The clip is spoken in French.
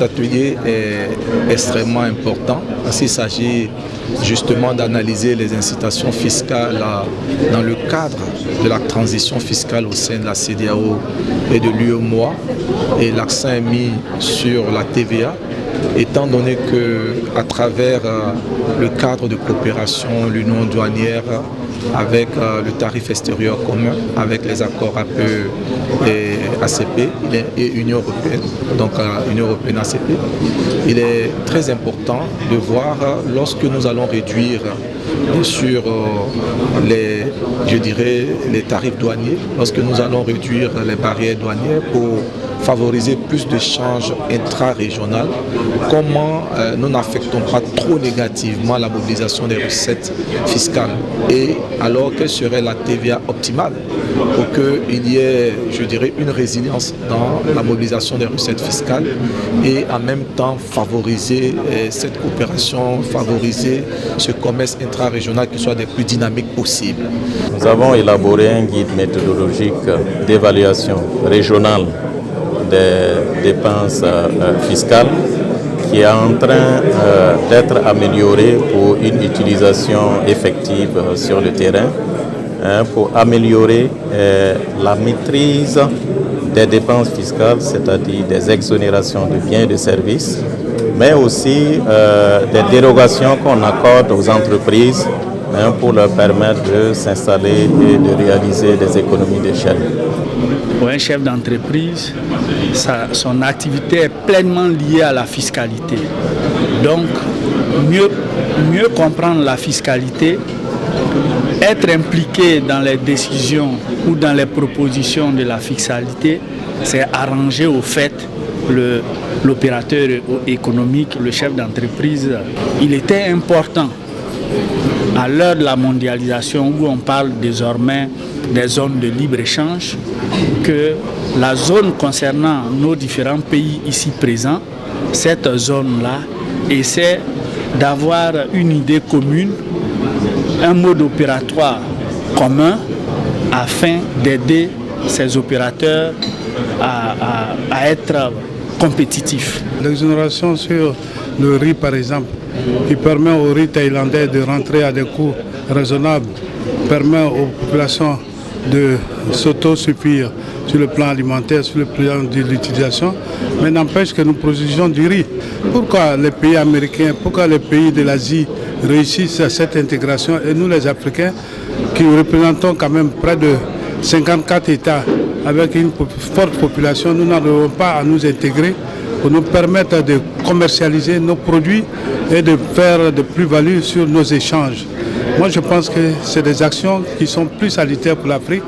atelier est extrêmement important parce qu'il s'agit justement d'analyser les incitations fiscales dans le cadre de la transition fiscale au sein de la CEDEAO et de l'UEMOA. Et l'accent est mis sur la TVA, étant donné qu'à travers le cadre de coopération, l'union douanière, avec le tarif extérieur commun, avec les accords APE et ACP et Union européenne, donc Union européenne ACP, il est très important de voir lorsque nous allons réduire sur les tarifs douaniers, lorsque nous allons réduire les barrières douanières pour favoriser plus d'échanges intra-régionaux, comment nous n'affectons pas trop négativement la mobilisation des recettes fiscales. Et alors, quelle serait la TVA optimale pour qu'il y ait, je dirais, une résilience dans la mobilisation des recettes fiscales et en même temps favoriser cette coopération, favoriser ce commerce intra-régional qui soit des plus dynamiques possibles. Nous avons élaboré un guide méthodologique d'évaluation régionale des dépenses fiscales qui est en train d'être amélioré pour une utilisation effective sur le terrain, pour améliorer la maîtrise des dépenses fiscales, c'est-à-dire des exonérations de biens et de services, mais aussi des dérogations qu'on accorde aux entreprises pour leur permettre de s'installer et de réaliser des économies d'échelle. Pour un chef d'entreprise, son activité est pleinement liée à la fiscalité. Donc, mieux comprendre la fiscalité, être impliqué dans les décisions ou dans les propositions de la fiscalité, c'est arranger au fait l'opérateur économique, le chef d'entreprise. Il était important à l'heure de la mondialisation où on parle désormais des zones de libre-échange, que la zone concernant nos différents pays ici présents, cette zone-là essaie d'avoir une idée commune, un mode opératoire commun afin d'aider ces opérateurs à être compétitifs. L'exonération sur le riz par exemple, qui permet aux riz thaïlandais de rentrer à des coûts raisonnables, permet aux populations de s'autosuffire sur le plan alimentaire, sur le plan de l'utilisation, mais n'empêche que nous produisons du riz. Pourquoi les pays américains, pourquoi les pays de l'Asie réussissent à cette intégration et nous les Africains, qui représentons quand même près de 54 États avec une forte population, nous n'arrivons pas à nous intégrer pour nous permettre de commercialiser nos produits et de faire de plus-value sur nos échanges. Moi, je pense que c'est des actions qui sont plus salutaires pour l'Afrique.